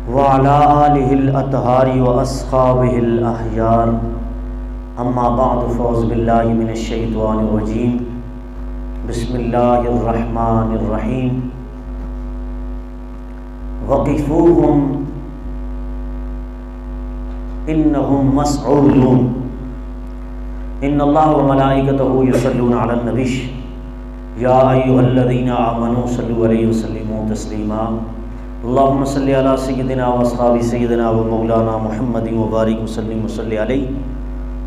وعلى آلہ الأطہار وأصحابہ الأخیار اما بعد فاعوذ باللہ من الشیطان الرجیم بسم اللہ الرحمن الرحیم وقفوہم انہم مسعولون ان اللہ وملائکتہ یصلون علی النبی یا ایھا الذین آمنوا صلوا علیہ وسلموا تسلیما اللہم صلی علی سیدنا و اصحاب سیدنا و مولانا محمد وبارک وسلم وصلی علیہ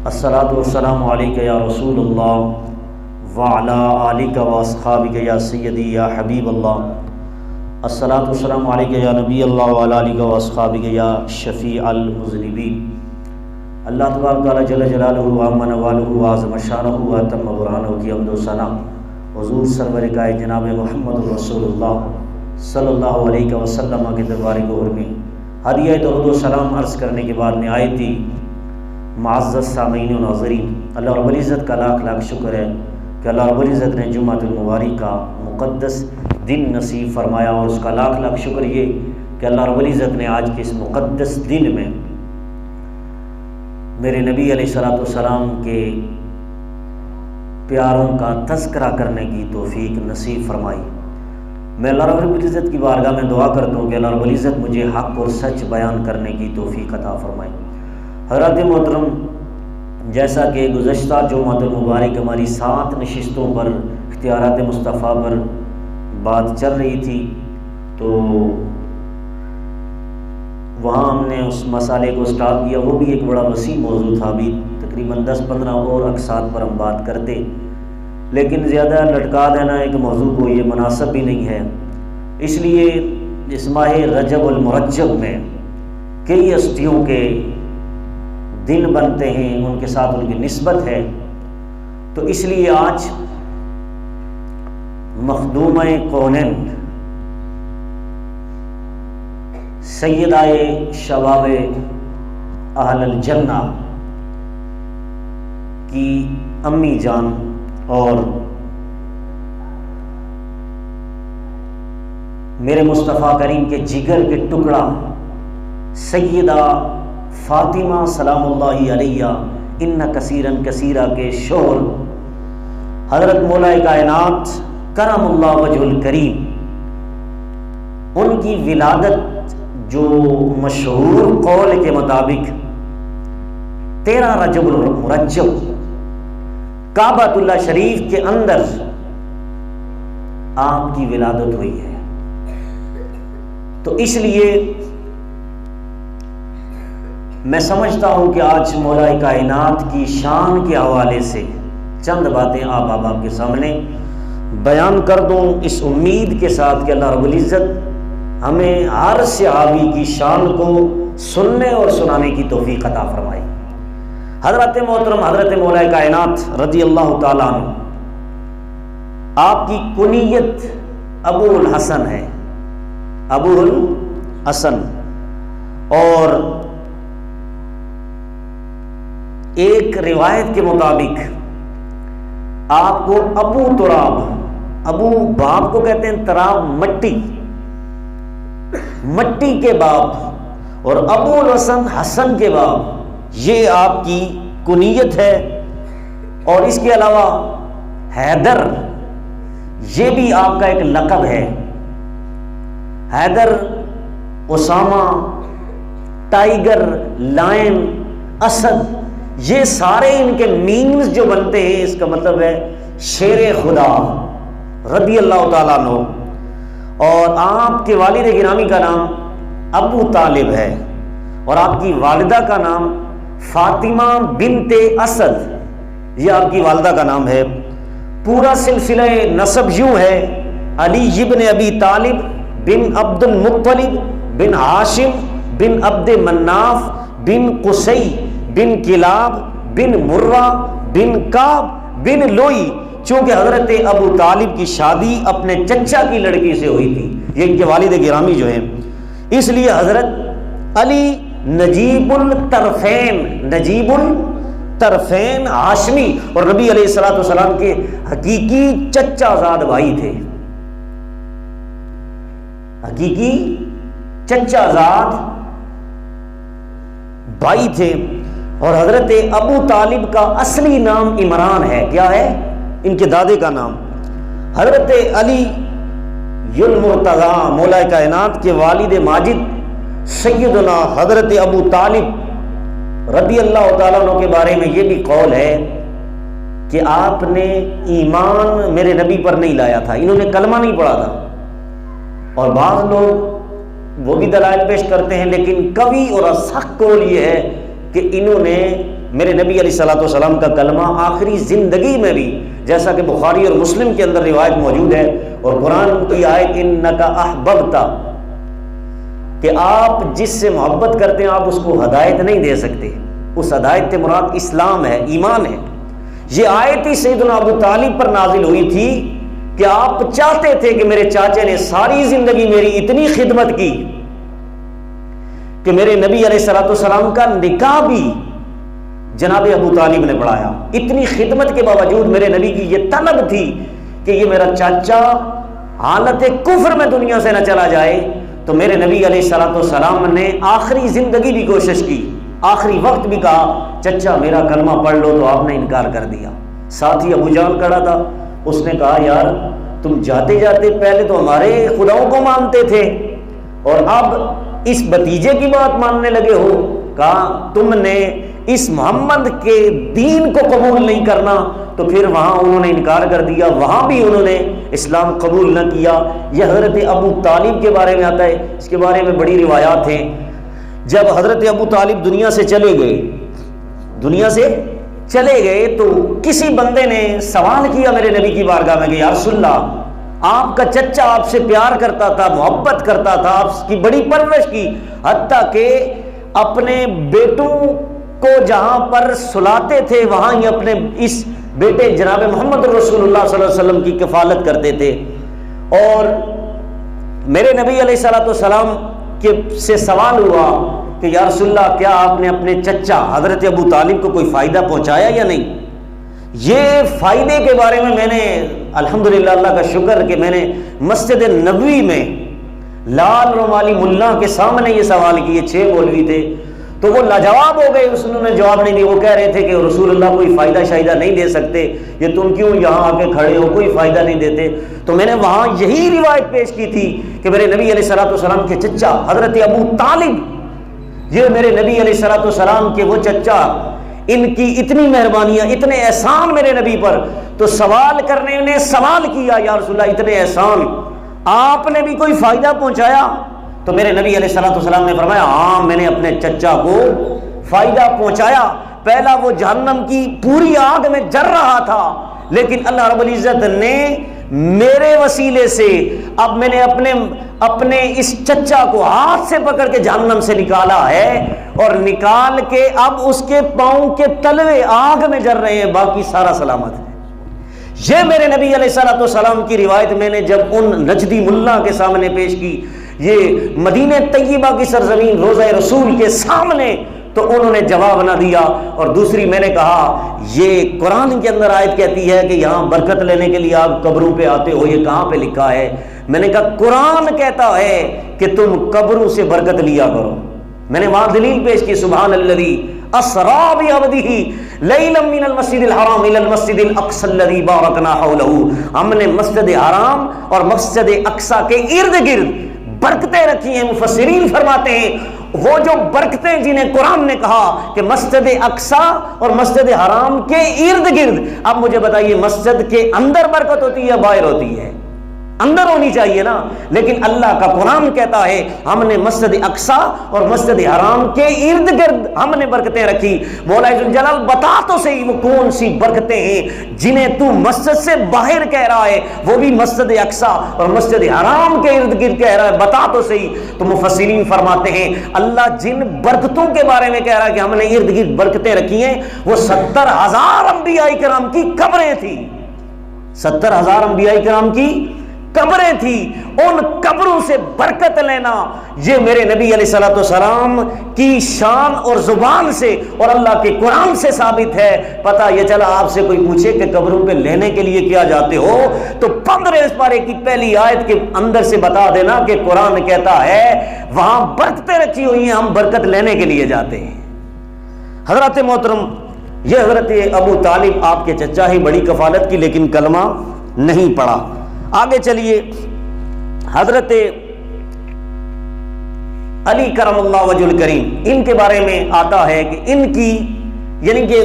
الصلاۃ والسلام علیک یا رسول اللہ وعلی آلک و اصحابک یا سیدی یا حبیب اللہ الصلاۃ والسلام علیک یا نبی اللہ وعلی آلک و اصحابک یا شفیع المذنبین۔ اللہ تبارک تعالیٰ جل جلالہ وعظم نوالہ وعظم شانہ واتم برہانہ کی حمد و ثنا حضور سرور کائنات جناب محمد رسول اللہ صلی اللہ علیہ وسلم کے دربار گور میں ہدیہ درود و سلام عرض کرنے کے بعد نہایتی معزز سامعین و ناظرین، اللہ رب العزت کا لاکھ لاکھ شکر ہے کہ اللہ رب العزت نے جمعۃ المبارک کا مقدس دن نصیب فرمایا، اور اس کا لاکھ لاکھ شکر یہ کہ اللہ رب العزت نے آج کے اس مقدس دن میں میرے نبی علیہ الصلوۃ والسلام کے پیاروں کا تذکرہ کرنے کی توفیق نصیب فرمائی۔ میں اللہ رب العزت کی بارگاہ میں دعا کرتا ہوں کہ اللہ رب العزت مجھے حق اور سچ بیان کرنے کی توفیق عطا فرمائے۔ حضرات محترم، جیسا کہ گزشتہ جمعۃ المبارک ہماری 7 نشستوں پر اختیارات مصطفیٰ پر بات چل رہی تھی، تو وہاں ہم نے اس مسئلے کو سٹارٹ کیا۔ وہ بھی ایک بڑا وسیع موضوع تھا، بھی تقریباً 10-15 اور اقساط پر ہم بات کرتے، لیکن زیادہ لٹکا دینا ایک موضوع کو یہ مناسب بھی نہیں ہے۔ اس لیے اس ماہ رجب المرجب میں کئی ہستیوں کے دن بنتے ہیں، ان کے ساتھ ان کی نسبت ہے، تو اس لیے آج مخدومہ کونین سیدہ شباب اہل الجنہ کی امی جان اور میرے مصطفیٰ کریم کے جگر کے ٹکڑا سیدہ فاطمہ سلام اللہ علیہ ان کثیرن کثیرہ کے شوہر حضرت مولا کائنات کرم اللہ وجہ الکریم، ان کی ولادت جو مشہور قول کے مطابق 13 رجب المرجب کعبۃ اللہ شریف کے اندر آپ کی ولادت ہوئی ہے۔ تو اس لیے میں سمجھتا ہوں کہ آج مولا کائنات کی شان کے حوالے سے چند باتیں آپ احباب کے سامنے بیان کر دوں، اس امید کے ساتھ کہ اللہ رب العزت ہمیں ہر صحابی کی شان کو سننے اور سنانے کی توفیق عطا فرمائے۔ حضرت محترم حضرت مولا کائنات رضی اللہ تعالیٰ عنہ، آپ کی کنیت ابو الحسن ہے، ابو الحسن، اور ایک روایت کے مطابق آپ کو ابو تراب، ابو باپ کو کہتے ہیں، تراب مٹی، مٹی کے باپ، اور ابو الحسن حسن کے باپ، یہ آپ کی کنیت ہے۔ اور اس کے علاوہ حیدر، یہ بھی آپ کا ایک لقب ہے۔ حیدر، اسامہ، ٹائیگر، لائن، اسد، یہ سارے ان کے مینز جو بنتے ہیں، اس کا مطلب ہے شیر خدا رضی اللہ تعالیٰ عنہ۔ اور آپ کے والد گرامی کا نام ابو طالب ہے، اور آپ کی والدہ کا نام فاطمہ بنت اسد، یہ آپ کی والدہ کا نام ہے۔ پورا سلسلہ نسب یوں ہے: علی ابن ابی طالب بن عبد المطلب بن ہاشم بن عبد مناف بن قصی بن کلاب بن مرہ بن کعب بن لوئی۔ چونکہ حضرت ابو طالب کی شادی اپنے چچا کی لڑکی سے ہوئی تھی، یہ ان کے والد گرامی جو ہیں، اس لیے حضرت علی نجیب الطرفین، نجیب الطرفین ہاشمی، اور نبی علیہ الصلوۃ والسلام کے حقیقی چچا زاد بھائی تھے، حقیقی چچا زاد بھائی تھے، اور حضرت ابو طالب کا اصلی نام عمران ہے۔ کیا ہے ان کے دادے کا نام؟ حضرت علی المرتضی مولا کائنات کے والد ماجد سیدنا حضرت ابو طالب رضی اللہ تعالیٰ عنہ کے بارے میں یہ بھی قول ہے کہ آپ نے ایمان میرے نبی پر نہیں لایا تھا، انہوں نے کلمہ نہیں پڑھا تھا۔ اور بعض لوگ وہ بھی دلائل پیش کرتے ہیں، لیکن قوی اور اصح قول یہ ہے کہ انہوں نے میرے نبی علیہ الصلوۃ والسلام کا کلمہ آخری زندگی میں بھی، جیسا کہ بخاری اور مسلم کے اندر روایت موجود ہے، اور قرآن کی آیت انک احببت، کہ آپ جس سے محبت کرتے ہیں آپ اس کو ہدایت نہیں دے سکتے، اس ہدایت سے مراد اسلام ہے، ایمان ہے۔ یہ آیت ہی سیدنا ابو طالب پر نازل ہوئی تھی کہ آپ چاہتے تھے کہ میرے چاچے نے ساری زندگی میری اتنی خدمت کی کہ میرے نبی علیہ الصلوۃ والسلام کا نکاح بھی جناب ابو طالب نے پڑھایا۔ اتنی خدمت کے باوجود میرے نبی کی یہ طلب تھی کہ یہ میرا چاچا حالت کفر میں دنیا سے نہ چلا جائے، تو میرے نبی علیہ الصلوۃ والسلام نے آخری زندگی بھی کوشش کی، آخری وقت بھی کہا چچا میرا کلمہ پڑھ لو، تو آپ نے انکار کر دیا۔ ساتھ ہی ابو جان کھڑا تھا، اس نے کہا یار تم جاتے جاتے پہلے تو ہمارے خداؤں کو مانتے تھے اور اب اس بھتیجے کی بات ماننے لگے ہو۔ کہا تم نے اس محمد کے دین کو قبول نہیں کرنا، تو پھر وہاں انہوں نے انکار کر دیا، وہاں بھی انہوں نے اسلام قبول نہ کیا۔ یہ حضرت ابو طالب کے بارے میں آتا ہے، اس کے بارے میں بڑی روایات ہیں۔ جب حضرت ابو طالب دنیا سے چلے گئے تو کسی بندے نے سوال کیا میرے نبی کی بارگاہ میں کہ یا رسول اللہ، آپ کا چچا آپ سے پیار کرتا تھا، محبت کرتا تھا، آپ کی بڑی پرورش کی، حتیٰ کہ اپنے بیٹوں کو جہاں پر سلاتے تھے وہاں ہی اپنے اس بیٹے جناب محمد رسول اللہ صلی اللہ علیہ وسلم کی کفالت کرتے تھے۔ اور میرے نبی علیہ الصلوۃ والسلام سے سوال ہوا کہ یا رسول اللہ کیا آپ نے اپنے چچا حضرت ابو طالب کو کوئی فائدہ پہنچایا یا نہیں؟ یہ فائدے کے بارے میں نے الحمدللہ اللہ کا شکر کہ میں نے مسجد نبوی میں لال رومالی ملا کے سامنے یہ سوال کیے، 6 مولوی تھے، تو وہ لاجواب ہو گئے، انہوں نے جواب نہیں دیا۔ وہ کہہ رہے تھے کہ رسول اللہ کوئی فائدہ شائدہ نہیں دے سکتے، یہ تم کیوں یہاں آ کے کھڑے ہو، کوئی فائدہ نہیں دیتے۔ تو میں نے وہاں یہی روایت پیش کی تھی کہ میرے نبی علیہ الصلوۃ والسلام کے چچا حضرت ابو طالب، یہ میرے نبی علیہ الصلوۃ والسلام کے وہ چچا، ان کی اتنی مہربانیاں، اتنے احسان میرے نبی پر، تو سوال کرنے نے سوال کیا یا رسول اللہ اتنے احسان آپ نے بھی کوئی فائدہ پہنچایا؟ تو میرے نبی علیہ الصلوۃ والسلام نے فرمایا ہاں میں نے اپنے چچا کو فائدہ پہنچایا۔ پہلا وہ جہنم کی پوری آگ میں جل رہا تھا، لیکن اللہ رب العزت نے میرے وسیلے سے اب میں نے اپنے اس چچا کو ہاتھ سے پکڑ کے جہنم سے نکالا ہے، اور نکال کے اب اس کے پاؤں کے تلوے آگ میں جل رہے ہیں، باقی سارا سلامت ہے۔ یہ میرے نبی علیہ الصلوۃ والسلام کی روایت میں نے جب ان نجدی ملا کے سامنے پیش کی، یہ مدینہ طیبہ کی سرزمین روضہ رسول کے سامنے، تو انہوں نے جواب نہ دیا۔ اور دوسری میں نے کہا یہ قرآن کے اندر آیت کہتی ہے کہ یہاں برکت لینے کے لیے آپ قبروں پہ آتے ہو، یہ کہاں پہ لکھا ہے؟ میں نے کہا قرآن کہتا ہے کہ تم قبروں سے برکت لیا کرو۔ میں نے وہاں دلیل پیش کی، سبحان الذی اسری بعبدہ لیلا من المسجد الحرام الی المسجد الاقصی الذی بارکنا حولہ۔ ہم نے مسجد حرام اور مسجد اقصی کے ارد گرد برکتیں رکھی ہیں۔ مفسرین فرماتے ہیں وہ جو برکتیں جنہیں قرآن نے کہا کہ مسجد اقصی اور مسجد حرام کے ارد گرد، اب مجھے بتائیے مسجد کے اندر برکت ہوتی ہے یا باہر ہوتی ہے؟ اندر ہونی چاہیے نا، لیکن اللہ کا قرآن کہتا ہے ہم نے مسجد اقصی اور مسجد حرام کے ارد گرد ہم نے برکتیں رکھی۔ مولا ذوالجلال بتا تو صحیح وہ کون سی برکتیں ہیں جنہیں تو مسجد سے باہر کہہ رہا ہے، وہ بھی مسجد اقصی اور مسجد حرام کے ارد گرد کہہ رہا ہے، بتا تو صحیح۔ تو مفسرین فرماتے ہیں اللہ جن برکتوں کے بارے میں کہہ رہا ہے کہ ہم نے ارد گرد برکتیں رکھی ہیں، وہ 70,000 انبیاء کرام کی قبریں تھیں، 70,000 انبیاء کرام کی قبریں تھیں، ان قبروں سے برکت لینا یہ میرے نبی علیہ الصلوۃ والسلام کی شان اور زبان سے اور اللہ کے قرآن سے ثابت ہے۔ پتہ یہ چلا آپ سے کوئی پوچھے کہ قبروں پہ لینے کے لیے کیا جاتے ہو تو 15 پارے کی پہلی آیت کے اندر سے بتا دینا کہ قرآن کہتا ہے وہاں برکتیں رکھی ہوئی ہیں، ہم برکت لینے کے لیے جاتے ہیں۔ حضرت محترم، یہ حضرت ابو طالب آپ کے چچا ہی، بڑی کفالت کی، لیکن کلمہ نہیں پڑھا۔ آگے چلیے، حضرت علی کرم اللہ وجہ الکریم، ان کے بارے میں آتا ہے کہ ان کی یعنی کہ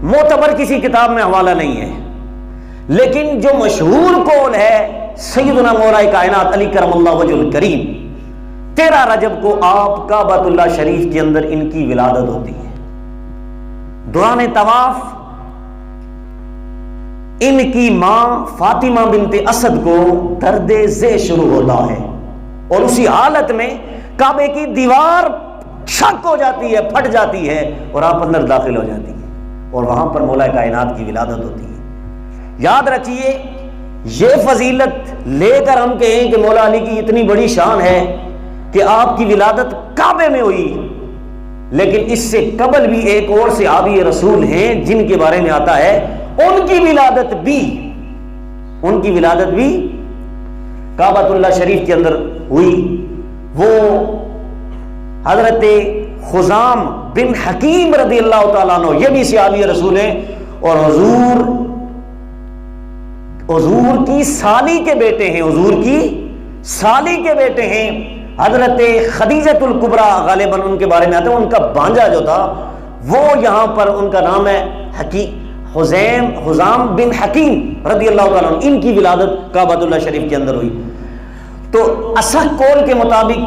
معتبر کسی کتاب میں حوالہ نہیں ہے، لیکن جو مشہور قول ہے سیدنا مولا کائنات علی کرم اللہ وجہ الکریم 13 رجب کو آپ کعبۃ اللہ شریف کے اندر ان کی ولادت ہوتی ہے۔ دوران طواف ان کی ماں فاطمہ بنت اسد کو درد ذیل شروع ہوتا ہے اور اسی حالت میں کعبے کی دیوار شک ہو جاتی ہے، پھٹ جاتی ہے اور آپ اندر داخل ہو جاتی ہے اور وہاں پر مولا کائنات کی ولادت ہوتی ہے۔ یاد رکھیے، یہ فضیلت لے کر ہم کہیں کہ مولا علی کی اتنی بڑی شان ہے کہ آپ کی ولادت کعبے میں ہوئی، لیکن اس سے قبل بھی ایک اور صحابی رسول ہیں جن کے بارے میں آتا ہے ان کی ولادت بھی کعبۃ اللہ شریف کے اندر ہوئی۔ وہ حضرت خزام بن حکیم رضی اللہ تعالیٰ عنہ، یہ بھی صحابی رسول ہیں اور حضور کی سالی کے بیٹے ہیں، حضرت خدیجۃ الکبریٰ غالباً ان کے بارے میں آتا ہے، ان کا بانجا جو تھا وہ یہاں پر ان کا نام ہے حزام بن حکیم رضی اللہ تعالیٰ عنہ، ان کی ولادت کعبۃ اللہ شریف کے اندر ہوئی۔ تو اصح قول کے مطابق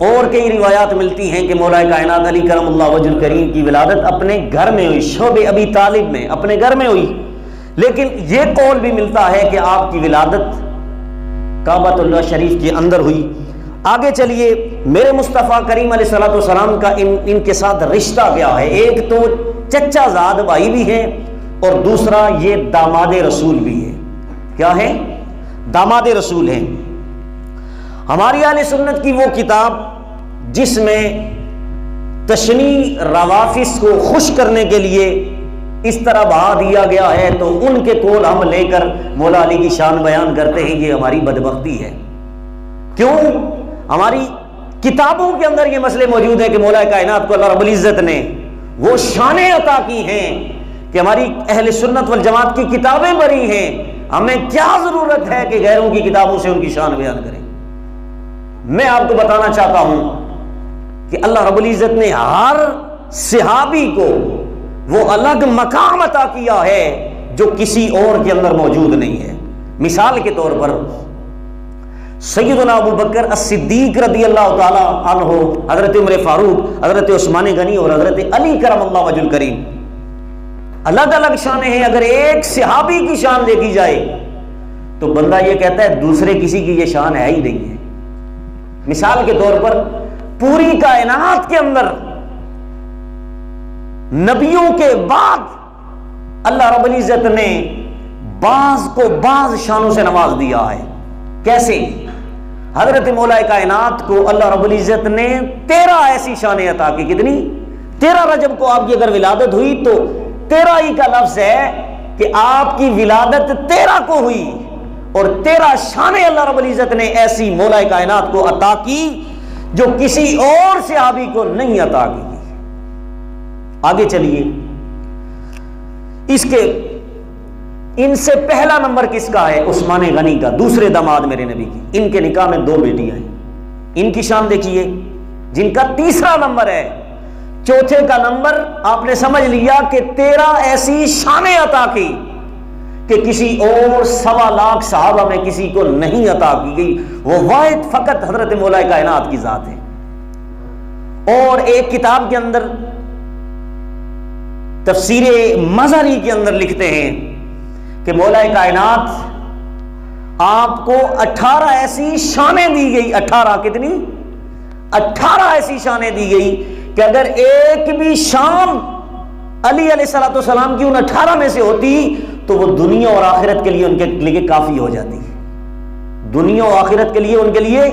اور کئی روایات ملتی ہیں کہ مولا کائنات علی کرم اللہ وجہ الکریم کی ولادت اپنے گھر میں ہوئی، شعب ابی طالب میں اپنے گھر میں ہوئی، لیکن یہ قول بھی ملتا ہے کہ آپ کی ولادت کعبۃ اللہ شریف کے اندر ہوئی۔ آگے چلیے، میرے مصطفیٰ کریم علیہ الصلوۃ والسلام کا ان کے ساتھ رشتہ کیا ہے؟ ایک تو چچا زاد بھائی بھی ہے اور دوسرا یہ داماد رسول بھی ہے۔ کیا ہے؟ داماد رسول ہیں۔ ہماری اہل سنت کی وہ کتاب جس میں تشنیع روافض کو خوش کرنے کے لیے اس طرح بہا دیا گیا ہے، تو ان کے قول ہم لے کر مولا علی کی شان بیان کرتے ہیں، یہ ہماری بدبختی ہے۔ کیوں؟ ہماری کتابوں کے اندر یہ مسئلے موجود ہیں کہ مولا کائنات کو اللہ رب العزت نے وہ شانیں عطا کی ہیں کہ ہماری اہل سنت والجماعت کی کتابیں بری ہیں، ہمیں کیا ضرورت ہے کہ غیروں کی کتابوں سے ان کی شان بیان کریں۔ میں آپ کو بتانا چاہتا ہوں کہ اللہ رب العزت نے ہر صحابی کو وہ الگ مقام عطا کیا ہے جو کسی اور کے اندر موجود نہیں ہے۔ مثال کے طور پر سیدنا ابو بکر الصدیق رضی اللہ تعالی عنہ، حضرت عمر فاروق، حضرت عثمان غنی اور حضرت علی کرم اللہ وجہ الکریم، الگ الگ شانیں ہیں۔ اگر ایک صحابی کی شان دیکھی جائے تو بندہ یہ کہتا ہے دوسرے کسی کی یہ شان ہے ہی نہیں ہے۔ مثال کے طور پر پوری کائنات کے اندر نبیوں کے بعد اللہ رب العزت نے بعض کو بعض شانوں سے نواز دیا ہے۔ کیسے؟ حضرت مولا کائنات کو اللہ رب العزت نے 13 ایسی شانیں عطا کی۔ کتنی؟ 13 رجب کو آپ کی اگر ولادت ہوئی تو 13 ہی کا لفظ ہے کہ آپ کی ولادت 13 کو ہوئی اور 13 شانیں اللہ رب العزت نے ایسی مولا کائنات کو عطا کی جو کسی اور صحابی کو نہیں عطا کی۔ آگے چلیے، اس کے ان سے پہلا نمبر کس کا ہے؟ عثمان غنی کا، دوسرے داماد میرے نبی کی۔ ان کے نکاح میں 2 بیٹیاں ہیں۔ ان کی شان دیکھیے، جن کا تیسرا نمبر ہے۔ چوتھے کا نمبر آپ نے سمجھ لیا کہ 13 ایسی شانیں عطا کی کہ کسی اور 1.25 لاکھ صحابہ میں کسی کو نہیں عطا کی گئی۔ وہ واحد فقط حضرت مولا کائنات کی ذات ہے۔ اور ایک کتاب کے اندر تفسیر مظہری کے اندر لکھتے ہیں کہ مولا کائنات آپ کو 18 ایسی شانیں دی گئی۔ 18 کتنی؟ 18 ایسی شانیں دی گئی کہ اگر ایک بھی شان علی علیہ الصلوۃ والسلام کی ان 18 میں سے ہوتی تو وہ دنیا اور آخرت کے لیے ان کے لیے کافی ہو جاتی ہے، دنیا اور آخرت کے لیے ان کے لیے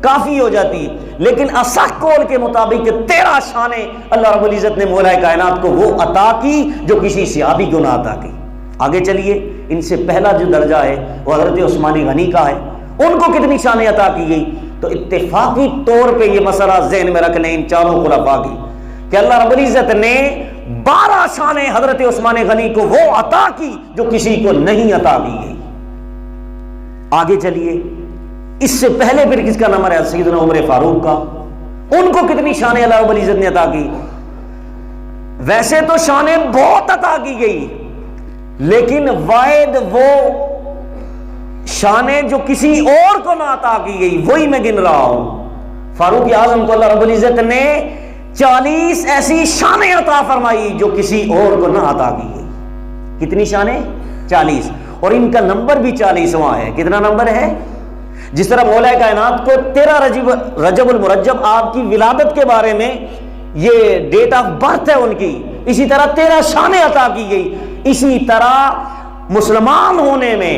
کافی ہو جاتی ہے۔ لیکن اصح قول کے مطابق 13 شانیں اللہ رب العزت نے مولا کائنات کو وہ عطا کی جو کسی صحابی کو نہ عطا کی۔ آگے چلیے، ان سے پہلا جو درجہ ہے وہ حضرت عثمان غنی کا ہے، ان کو کتنی شانیں عطا کی گئی؟ تو اتفاقی طور پہ یہ مسئلہ ذہن میں رکھ لیں ان چاروں خلفاء کی کہ اللہ رب العزت نے 12 شانیں حضرت عثمان غنی کو وہ عطا کی جو کسی کو نہیں عطا کی گئی۔ آگے چلیے، اس سے پہلے پھر کس کا نمبر ہے؟ سیدنا عمر فاروق کا، ان کو کتنی شانیں اللہ رب العزت نے عطا کی؟ ویسے تو شانیں بہت عطا کی گئی، لیکن واحد وہ شانیں جو کسی اور کو نہ عطا کی گئی وہی میں گن رہا ہوں۔ فاروق اعظم کو اللہ رب العزت نے 40 ایسی شانیں عطا فرمائی جو کسی اور کو نہ عطا کی گئی۔ کتنی شانیں؟ 40، اور ان کا نمبر بھی 40واں ہے۔ کتنا نمبر ہے؟ جس طرح مولا کائنات کو 13 رجب المرجب آپ کی ولادت کے بارے میں یہ ڈیٹ آف برتھ ہے ان کی، اسی طرح 13 شانیں عطا کی گئی۔ اسی طرح مسلمان ہونے میں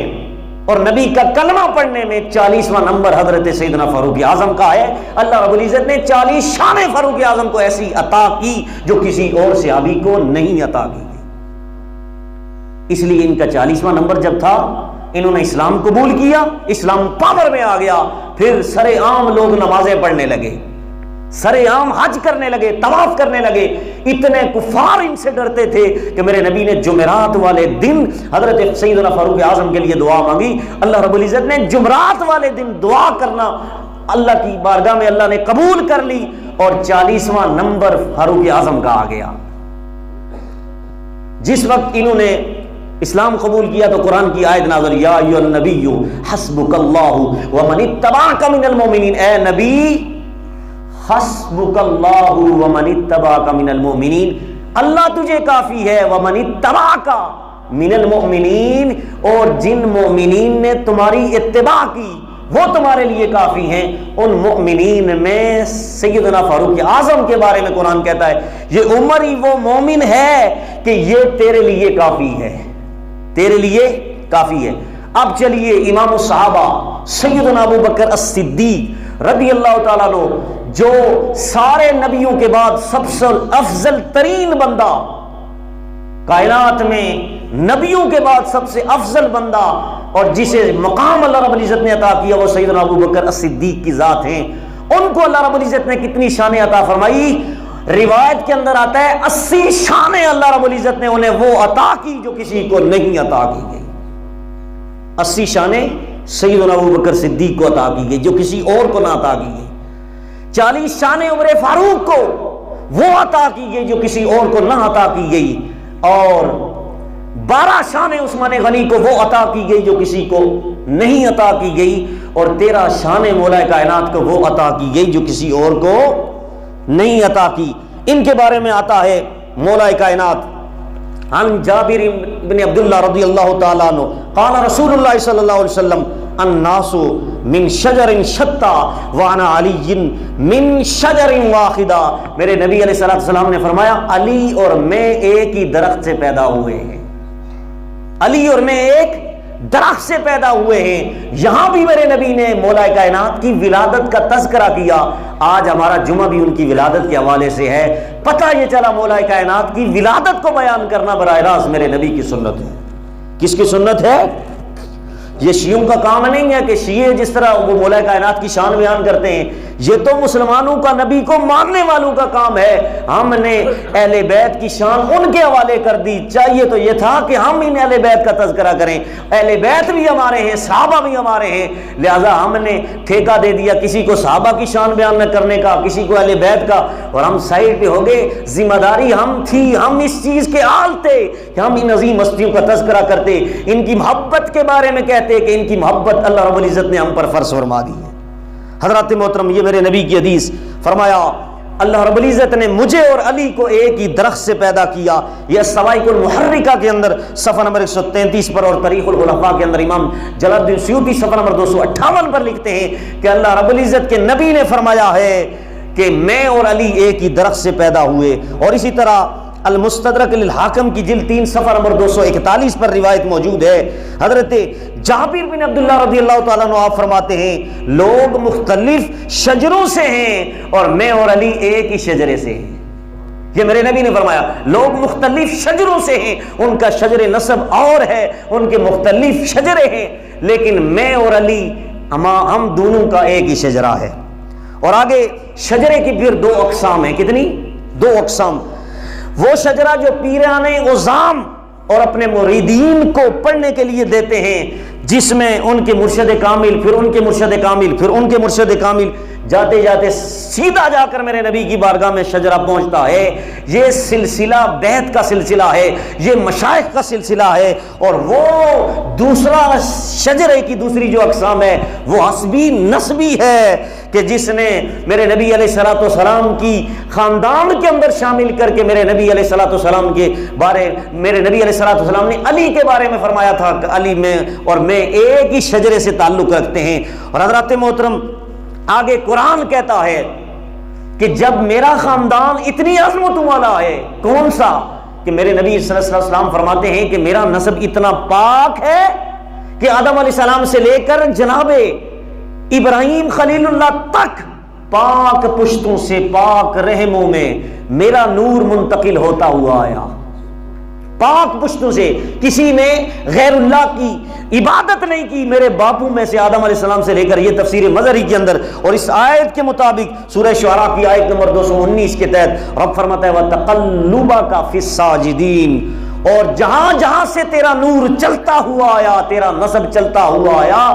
اور نبی کا کلمہ پڑھنے میں 40واں نمبر حضرت سیدنا فاروق اعظم کا ہے۔ اللہ رب العزت نے 40 شانیں فاروق اعظم کو ایسی عطا کی جو کسی اور صحابی کو نہیں عطا کی گئی۔ اس لیے ان کا 40واں نمبر جب تھا، انہوں نے اسلام قبول کیا، اسلام پاور میں آ گیا، پھر سر عام لوگ نمازیں پڑھنے لگے، سر عام حج کرنے لگے، طواف کرنے لگے۔ اتنے کفار ان سے ڈرتے تھے کہ میرے نبی نے جمعرات والے دن حضرت سیدنا فاروق اعظم کے لیے دعا مانگی۔ اللہ رب العزت نے جمعرات والے دن دعا کرنا اللہ کی بارگاہ میں اللہ نے قبول کر لی، اور 40واں نمبر فاروق اعظم کا آ گیا۔ جس وقت انہوں نے اسلام قبول کیا تو قرآن کی آیت نازل، یا ایھا النبی حسبک اللہ ومن اتبعک من المؤمنین، اے نبی حسبک اللہ ومن اتبعک من المؤمنین، اللہ تجھے کافی ہے، ومن اتبعک من المؤمنین، اور جن مومنین نے تمہاری اتباع کی وہ تمہارے لیے کافی ہیں۔ ان مومنین میں سیدنا فاروق اعظم کے بارے میں قرآن کہتا ہے یہ عمر ہی وہ مومن ہے کہ یہ تیرے لیے کافی ہے، تیرے لیے کافی ہے۔ اب چلیے امام الصحابہ سیدنا ابو بکر الصدیق رضی اللہ تعالیٰ عنہ، جو سارے نبیوں کے بعد سب سے افضل ترین بندہ، کائنات میں نبیوں کے بعد سب سے افضل بندہ، اور جسے مقام اللہ رب العزت نے عطا کیا وہ سیدنا ابو بکر الصدیق کی ذات ہیں۔ ان کو اللہ رب العزت نے کتنی شانیں عطا فرمائی؟ روایت کے اندر آتا ہے 80 شانیں اللہ رب العزت نے انہیں وہ عطا کی جو کسی کو نہیں عطا کی گئی۔ 80 شانیں سیدنا ابو بکر صدیق کو عطا کی گئی جو کسی اور کو نہ عطا کی گئی۔ 40 شانیں عمر فاروق کو وہ عطا کی گئی جو کسی اور کو نہ عطا کی گئی، اور 12 شانیں عثمان غنی کو وہ عطا کی گئی جو کسی کو نہیں عطا کی گئی، اور 13 شانیں مولا کائنات کو وہ عطا کی گئی جو کسی اور کو نہیں عطا کی۔ ان کے بارے میں آتا ہے مولا کائنات عن جابر بن عبداللہ رضی اللہ تعالیٰ عنہ قال رسول اللہ صلی اللہ علیہ وسلم الناس من شجر شتى وانا علی من شجر واحدہ، میرے نبی علیہ السلام نے فرمایا علی اور میں ایک ہی درخت سے پیدا ہوئے ہیں، علی اور میں ایک درخت سے پیدا ہوئے ہیں۔ یہاں بھی میرے نبی نے مولا کائنات کی ولادت کا تذکرہ کیا۔ آج ہمارا جمعہ بھی ان کی ولادت کے حوالے سے ہے۔ پتہ یہ چلا مولا کائنات کی ولادت کو بیان کرنا براہ راست میرے نبی کی سنت ہے۔ کس کی سنت ہے؟ یہ شیعوں کا کام نہیں ہے کہ شیعہ جس طرح وہ مولا کائنات کی شان بیان کرتے ہیں، یہ تو مسلمانوں کا نبی کو ماننے والوں کا کام ہے۔ ہم نے اہل بیت کی شان ان کے حوالے کر دی، چاہیے تو یہ تھا کہ ہم ان اہل بیت کا تذکرہ کریں۔ اہل بیت بھی ہمارے ہیں، صحابہ بھی ہمارے ہیں، لہذا ہم نے ٹھیکہ دے دیا کسی کو صحابہ کی شان بیان نہ کرنے کا، کسی کو اہل بیت کا، اور ہم سائڈ پہ ہو گئے۔ ذمہ داری ہم تھی، ہم اس چیز کے آل تھے کہ ہم ان عظیم ہستیوں کا تذکرہ کرتے، ان کی محبت کے بارے میں کہتے کہ ان کی محبت اللہ رب العزت نے ہم پر فرض فرما دی ہے۔ حضرات محترم، یہ میرے نبی کی حدیث، فرمایا اللہ رب العزت نے مجھے اور علی کو ایک ہی درخت سے پیدا کیا۔ یہ سوائق المحرکہ کے اندر صفحہ نمبر 133 پر، اور تاریخ الخلفاء کے اندر امام جلال الدین سیوطی صفحہ نمبر 258 پر لکھتے ہیں کہ اللہ رب العزت کے نبی نے فرمایا ہے کہ میں اور علی ایک ہی درخت سے پیدا ہوئے۔ اور اسی طرح المستدرک للحاکم کی جلد 3 صفحہ نمبر 241 پر روایت موجود ہے. حضرت جابر بن عبداللہ رضی اللہ تعالیٰ عنہ آپ فرماتے ہیں لوگ مختلف شجروں سے ہیں اور میں اور علی ایک ہی شجرے سے ہیں. یہ میرے نبی نے فرمایا لوگ مختلف شجروں سے ہیں، ان کا شجر نسب اور ہے، ان کے مختلف شجرے ہیں، لیکن میں اور علی ہم دونوں کا ایک ہی شجرہ ہے. اور آگے شجرے کی پھر 2 اقسام ہیں. کتنی؟ 2 اقسام. وہ شجرہ جو پیران عظام اور اپنے مریدین کو پڑھنے کے لیے دیتے ہیں، جس میں ان کے مرشد کامل، پھر ان کے مرشد کامل، پھر ان کے مرشد کامل، جاتے جاتے سیدھا جا کر میرے نبی کی بارگاہ میں شجرہ پہنچتا ہے. یہ سلسلہ بیعت کا سلسلہ ہے، یہ مشائخ کا سلسلہ ہے. اور وہ دوسرا شجرے کی دوسری جو اقسام ہے وہ حسبی نسبی ہے کہ جس نے میرے نبی علیہ الصلوۃ والسلام کی خاندان کے اندر شامل کر کے میرے نبی علیہ الصلوۃ والسلام کے بارے میرے نبی علیہ الصلوۃ والسلام نے علی کے بارے میں فرمایا تھا کہ علی میں اور میں ایک ہی شجرے سے تعلق رکھتے ہیں. اور حضرات محترم آگے قرآن کہتا ہے کہ جب میرا خاندان اتنی عظمتوں والا ہے، کون سا؟ کہ میرے نبی صلی اللہ علیہ وسلم فرماتے ہیں کہ میرا نسب اتنا پاک ہے کہ آدم علیہ السلام سے لے کر جناب ابراہیم خلیل اللہ تک پاک پشتوں سے، پاک رحموں میں میرا نور منتقل ہوتا ہوا آیا. پاک پشتوں سے کسی نے غیر اللہ کی عبادت نہیں کی میرے باپوں میں سے، آدم علیہ السلام سے لے کر. یہ تفسیر مظہری کے اندر. اور اس آیت کے مطابق سورہ شعراء کی آیت نمبر 219 کے تحت رب فرماتا ہے وَتَقَلُّبَكَ فِي السَّاجِدِينَ، اور جہاں جہاں سے تیرا نور چلتا ہوا آیا، تیرا نسب چلتا ہوا آیا،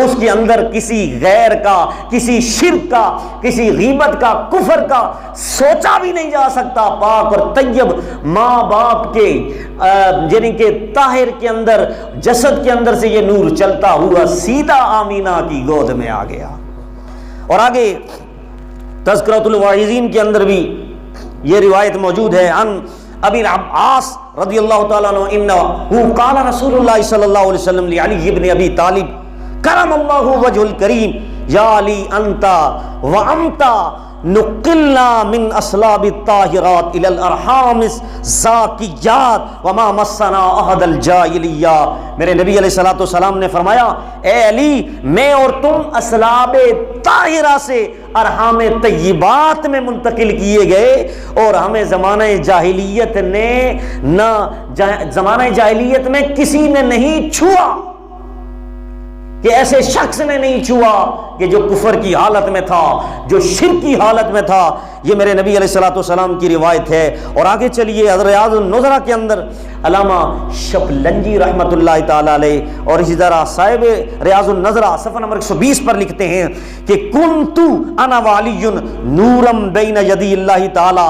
اس کے اندر کسی غیر کا، کسی شرک کا، کسی غیبت کا، کفر کا سوچا بھی نہیں جا سکتا. پاک اور طیب ماں باپ کے یعنی کہ طاہر کے اندر، جسد کے اندر سے یہ نور چلتا ہوا سیدھا آمینہ کی گود میں آ گیا. اور آگے تذکرۃ الواعظین کے اندر بھی یہ روایت موجود ہے. عن ابی العاص رضی اللہ تعالیٰ عنہ انہ قال رسول اللہ صلی اللہ علیہ وسلم لعلی ابن ابی طالب کرم اللہ وجہ الکریم یا علی انتا وانتا نقلنا من اصلاب الطاہرات الى الارحام الزاکیات وما مسنا احد الجاہلیہ. میرے نبی علیہ الصلوۃ والسلام نے فرمایا اے علی، میں اور تم اصلاب طاہرہ سے ارحام طیبات میں منتقل کیے گئے، اور ہمیں زمانہ جاہلیت نے نہ زمانہ جاہلیت میں کسی نے نہیں چھوا، کہ ایسے شخص نے نہیں چھوا کہ جو کفر کی حالت میں تھا، جو شرک کی حالت میں تھا. یہ میرے نبی علیہ الصلوۃ والسلام کی روایت ہے. اور آگے چلیے حضرت ریاض النظرہ کے اندر علامہ شپلنجی رحمۃ اللہ تعالی علیہ اور اسی طرح صاحب ریاض النظرہ صفحہ نمبر 120 پر لکھتے ہیں کہ کنت انا وعلی نورا بین یدی اللہ تعالی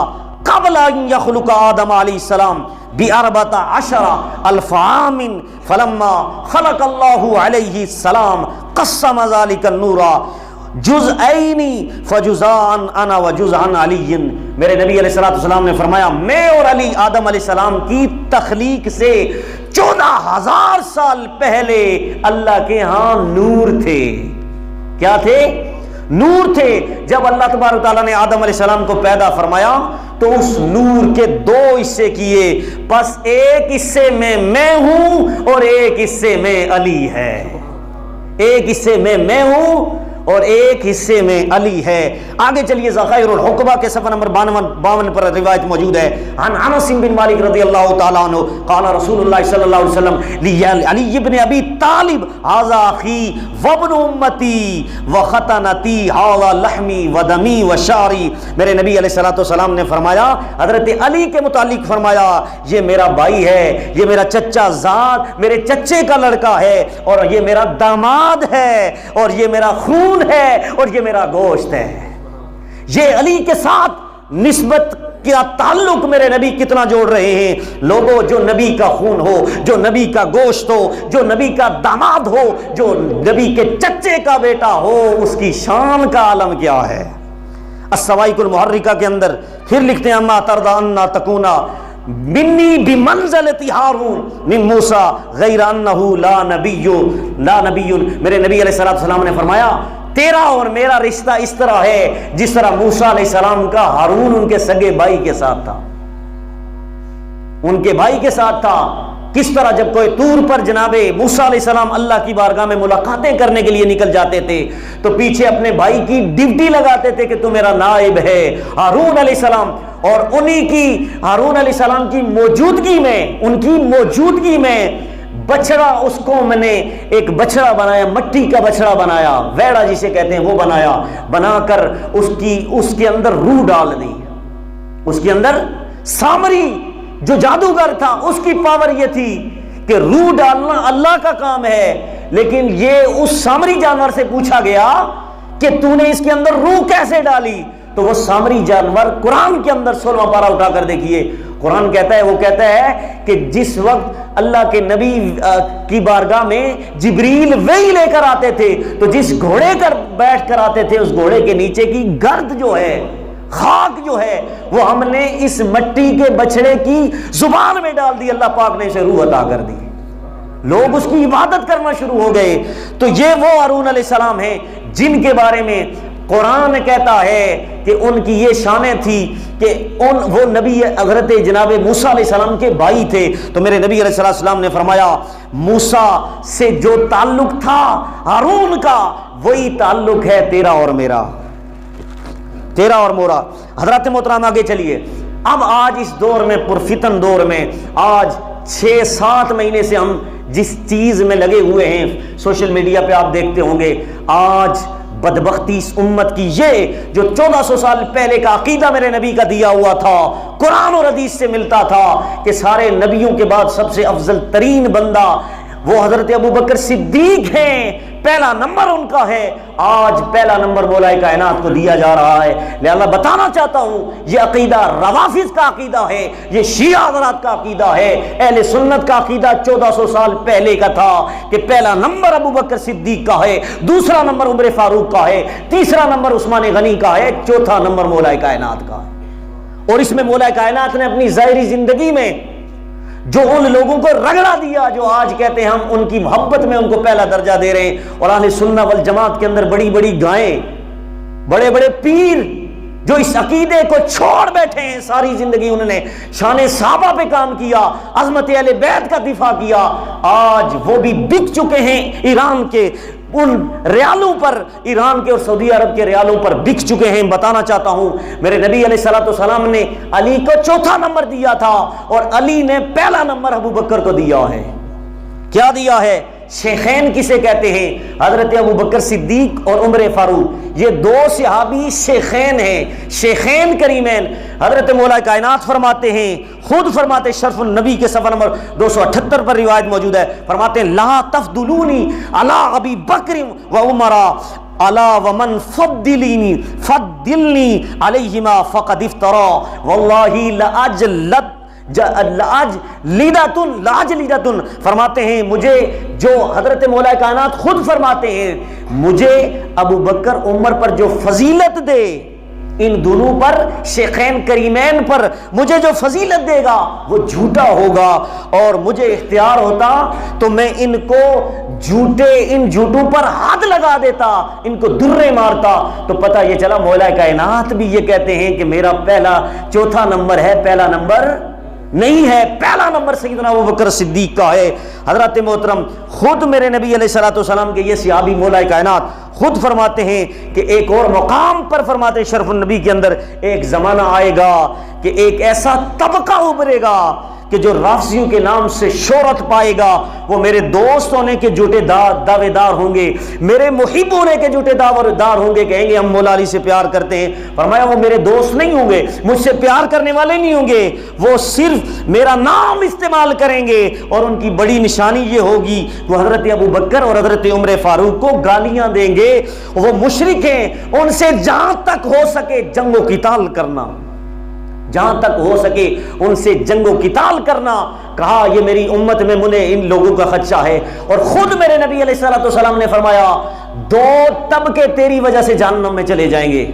قبل ان یخلق آدم علیہ السلام ب14,000 عام فلما خلق اللہ علیہ السلام قسم ذلك النور جزءین فجزءا انا وجزءا علی. میرے نبی علیہ الصلوۃ والسلام نے فرمایا میں اور علی آدم علیہ السلام کی تخلیق سے 14,000 سال پہلے اللہ کے ہاں نور تھے. کیا تھے؟ نور تھے. جب اللہ تبارک تعالیٰ نے آدم علیہ السلام کو پیدا فرمایا تو اس نور کے 2 حصے کیے، پس ایک حصے میں ہوں اور ایک حصے میں علی ہے. ایک حصے میں ہوں اور ایک حصے میں علی ہے. آگے چلیے ذخائر الحقبہ کے صفحہ نمبر 52 پر روایت موجود ہے. عن انس بن مالک رضی اللہ تعالیٰ عنہ قال رسول اللہ صلی اللہ علیہ وسلم علی ابن ابی طالب ھذا اخی وابن امتی وختنتی ھذا لحمی ودمی وشعری. میرے نبی علیہ الصلوۃ والسلام نے فرمایا، حضرت علی کے متعلق فرمایا یہ میرا بھائی ہے، یہ میرا چچا زاد، میرے چچے کا لڑکا ہے، اور یہ میرا داماد ہے، اور یہ میرا خون ہے، اور یہ میرا گوشت ہے. یہ علی کے ساتھ نسبت کا تعلق میرے نبی کتنا جوڑ رہے ہیں. لوگوں جو نبی کا خون ہو، جو نبی کا گوشت ہو، جو نبی کا داماد ہو، جو نبی کے چچے کا بیٹا ہو، اس کی شان کا عالم کیا ہے. السوائق المحرکہ کے اندر پھر لکھتے ہیں اما ترضى ان تكون منی بمنزلت ہارون من موسیٰ غیر انہ لا نبی. میرے نبی علیہ السلام نے فرمایا تیرا اور میرا رشتہ اس طرح ہے جس طرح موسیٰ علیہ السلام کا ہارون ان کے سگے بھائی کے ساتھ تھا. ان کے بھائی کے ساتھ تھا. کس طرح جب کوئی طور پر جناب موسیٰ علیہ السلام اللہ کی بارگاہ میں ملاقاتیں کرنے کے لیے نکل جاتے تھے تو پیچھے اپنے بھائی کی ڈیوٹی لگاتے تھے کہ تو میرا نائب ہے ہارون علیہ السلام. اور انہی کی ہارون علیہ السلام کی موجودگی میں، ان کی موجودگی میں بچڑا، اس کو میں نے ایک بچڑا بنایا، مٹی کا بچڑا بنایا، ویڑا جسے کہتے ہیں وہ بنایا، بنا کر اس کے اندر روح ڈال دی. اس کے اندر سامری جو جادوگر تھا اس کی پاور یہ تھی کہ روح ڈالنا اللہ کا کام ہے، لیکن یہ اس سامری جانور سے پوچھا گیا کہ تو نے اس کے اندر روح کیسے ڈالی؟ تو وہ سامری جانور قرآن کے اندر 16واں پارہ اٹھا کر دیکھیے، قرآن کہتا ہے، وہ کہتا ہے کہ جس وقت اللہ کے نبی کی بارگاہ میں جبریل وحی لے کر آتے تھے تو جس گھوڑے پر بیٹھ کر آتے تھے اس گھوڑے کے نیچے کی گرد جو ہے، خاک جو ہے، وہ ہم نے اس مٹی کے بچڑے کی زبان میں ڈال دی، اللہ پاک نے اسے روح عطا کر دی. لوگ اس کی عبادت کرنا شروع ہو گئے. تو یہ وہ ہارون علیہ السلام ہیں جن کے بارے میں قرآن کہتا ہے کہ ان کی یہ شانیں تھی کہ وہ نبی حضرت جناب موسیٰ علیہ السلام کے بھائی تھے. تو میرے نبی علیہ السلام نے فرمایا موسیٰ سے جو تعلق تھا ہارون کا وہی تعلق ہے تیرا اور میرا، تیرا اور مورا. حضرات محترم آگے چلیے. اب آج اس دور میں، پرفتن دور میں، آج 6-7 مہینے سے ہم جس چیز میں لگے ہوئے ہیں، سوشل میڈیا پہ آپ دیکھتے ہوں گے، آج بدبختی اس امت کی یہ جو 1400 سال پہلے کا عقیدہ میرے نبی کا دیا ہوا تھا، قرآن اور حدیث سے ملتا تھا کہ سارے نبیوں کے بعد سب سے افضل ترین بندہ وہ حضرت ابو بکر صدیق ہیں، پہلا نمبر ان کا ہے. آج پہلا نمبر مولا کائنات کو دیا جا رہا ہے. لہذا بتانا چاہتا ہوں یہ عقیدہ روافض کا عقیدہ ہے، یہ شیعہ حضرات کا عقیدہ ہے. اہل سنت کا عقیدہ 1400 سال پہلے کا تھا کہ پہلا نمبر ابو بکر صدیق کا ہے، دوسرا نمبر عمر فاروق کا ہے، تیسرا نمبر عثمان غنی کا ہے، چوتھا نمبر مولا کائنات کا ہے. اور اس میں مولا کائنات نے اپنی ظاہری زندگی میں جو ان لوگوں کو رگڑا دیا جو آج کہتے ہیں ہم ان کی محبت میں ان کو پہلا درجہ دے رہے ہیں، اور اہل سنت والجماعت کے اندر بڑی بڑی گائیں، بڑے بڑے پیر جو اس عقیدے کو چھوڑ بیٹھے ہیں، ساری زندگی انہوں نے شان صحابہ پہ کام کیا، عظمت اہل بیت کا دفاع کیا، آج وہ بھی بک چکے ہیں ایران کے ان ریالوں پر، ایران کے اور سعودی عرب کے ریالوں پر بک چکے ہیں. بتانا چاہتا ہوں میرے نبی علیہ الصلوۃ والسلام نے علی کو چوتھا نمبر دیا تھا اور علی نے پہلا نمبر ابو بکر کو دیا ہے. کیا دیا ہے؟ شیخین کسے کہتے ہیں؟ حضرت ابو بکر صدیق اور عمر فاروق، یہ دو صحابی شیخین ہیں، شیخین کریمین. حضرت مولا کائنات فرماتے ہیں، خود فرماتے، شرف النبی کے صفحہ نمبر 278 پر روایت موجود ہے، فرماتے ہیں لا تفضلونی علی ابی بکر و عمر الا ومن فضلنی علیہما فقد افترا واللہ لاجلت لاجلدتن. فرماتے ہیں مجھے، جو حضرت مولا کائنات خود فرماتے ہیں، مجھے ابو بکر عمر پر جو فضیلت دے، ان دونوں پر، شیخین کریمین پر مجھے جو فضیلت دے گا وہ جھوٹا ہوگا، اور مجھے اختیار ہوتا تو میں ان کو ان جھوٹوں پر ہاتھ لگا دیتا، ان کو درے مارتا. تو پتہ یہ چلا مولا کائنات بھی یہ کہتے ہیں کہ میرا پہلا چوتھا نمبر ہے، پہلا نمبر نہیں ہے، پہلا نمبر سیدنا ابو بکر صدیق کا ہے. حضرت محترم خود میرے نبی علیہ الصلوۃ والسلام کے یہ صحابی مولا کائنات خود فرماتے ہیں کہ ایک اور مقام پر فرماتے ہیں شرف النبی کے اندر، ایک زمانہ آئے گا کہ ایک ایسا طبقہ ابھرے گا کہ جو رافضیوں کے نام سے شہرت پائے گا، وہ میرے دوست ہونے کے جھوٹے دعوے دار ہوں گے، میرے محب ہونے کے جھوٹے دعوے دار ہوں گے، کہیں گے ہم مولا علی سے پیار کرتے ہیں. فرمایا وہ میرے دوست نہیں ہوں گے، مجھ سے پیار کرنے والے نہیں ہوں گے، وہ صرف میرا نام استعمال کریں گے، اور ان کی بڑی نشانی یہ ہوگی وہ حضرت ابو بکر اور حضرت عمر فاروق کو گالیاں دیں گے. وہ مشرک ہیں، ان سے جہاں تک ہو سکے جنگ و قتال کرنا، جہاں تک ہو سکے ان سے جنگ و قتال کرنا. کہا یہ میری امت میں مجھے ان لوگوں کا خدشہ ہے. اور خود میرے نبی علیہ الصلوۃ والسلام نے فرمایا 2 طبقے تیری وجہ سے جہنم میں چلے جائیں گے.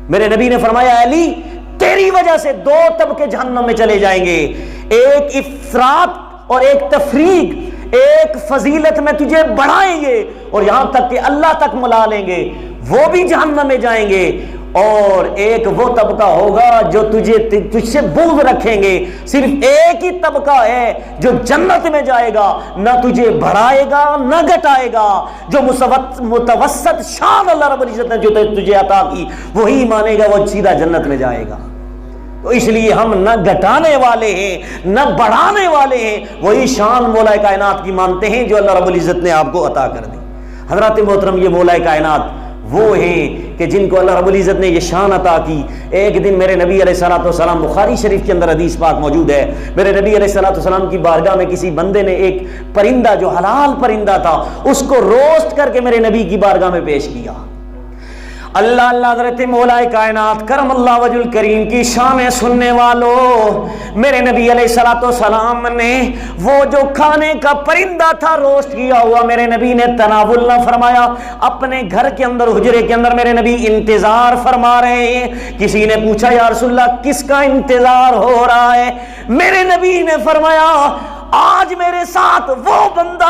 میرے نبی نے فرمایا علی تیری وجہ سے 2 طبقے جہنم میں چلے جائیں گے، ایک افراط اور ایک تفریق، ایک فضیلت میں تجھے بڑھائیں گے اور یہاں تک کہ اللہ تک ملا لیں گے، وہ بھی جہنم میں جائیں گے، اور ایک وہ طبقہ ہوگا جو تجھ سے بغض رکھیں گے. صرف ایک ہی طبقہ ہے جو جنت میں جائے گا، نہ تجھے بڑھائے گا نہ گھٹائے گا. جو متوسط شان اللہ رب العزت نے جو تجھے عطا کی وہی مانے گا، وہ سیدھا جنت میں جائے گا. تو اس لیے ہم نہ گھٹانے والے ہیں نہ بڑھانے والے ہیں، وہی شان مولا کائنات کی مانتے ہیں جو اللہ رب العزت نے آپ کو عطا کر دی. حضرات محترم، یہ مولا کائنات وہ ہیں کہ جن کو اللہ رب العزت نے یہ شان عطا کی. ایک دن میرے نبی علیہ الصلوۃ والسلام، بخاری شریف کے اندر حدیث پاک موجود ہے، میرے نبی علیہ الصلوۃ والسلام کی بارگاہ میں کسی بندے نے ایک پرندہ جو حلال پرندہ تھا اس کو روسٹ کر کے میرے نبی کی بارگاہ میں پیش کیا. اللہ اللہ حضرت مولا کائنات کرم اللہ وجہ الکریم کی شان سننے والوں، میرے نبی علیہ الصلوۃ والسلام نے وہ جو کھانے کا پرندہ تھا روسٹ کیا ہوا، میرے نبی نے تناول نہ فرمایا. اپنے گھر کے اندر حجرے کے اندر میرے نبی انتظار فرما رہے ہیں. کسی نے پوچھا یا رسول اللہ کس کا انتظار ہو رہا ہے؟ میرے نبی نے فرمایا آج میرے ساتھ وہ بندہ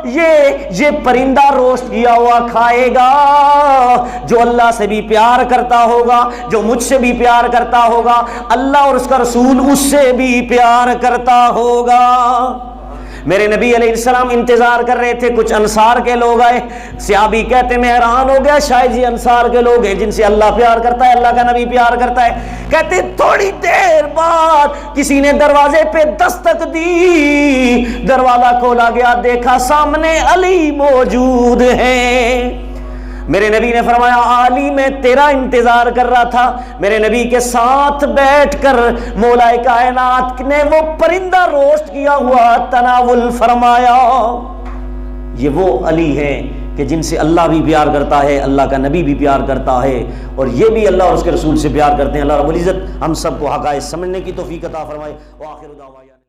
یہ پرندہ روسٹ کیا ہوا کھائے گا جو اللہ سے بھی پیار کرتا ہوگا، جو مجھ سے بھی پیار کرتا ہوگا، اللہ اور اس کا رسول اس سے بھی پیار کرتا ہوگا. میرے نبی علیہ السلام انتظار کر رہے تھے. کچھ انصار کے لوگ آئے. صحابی کہتے میں حیران ہو گیا، شاید یہ انصار کے لوگ ہیں جن سے اللہ پیار کرتا ہے، اللہ کا نبی پیار کرتا ہے. کہتے تھوڑی دیر بعد کسی نے دروازے پہ دستک دی، دروازہ کھولا گیا، دیکھا سامنے علی موجود ہیں. میرے نبی نے فرمایا علی میں تیرا انتظار کر رہا تھا. میرے نبی کے ساتھ بیٹھ کر مولا کائنات نے وہ پرندہ روسٹ کیا ہوا تناول فرمایا. یہ وہ علی ہیں کہ جن سے اللہ بھی پیار کرتا ہے، اللہ کا نبی بھی پیار کرتا ہے، اور یہ بھی اللہ اور اس کے رسول سے پیار کرتے ہیں. اللہ رب العزت ہم سب کو حقائق سمجھنے کی توفیق عطا فرمائے. وآخر دعوانا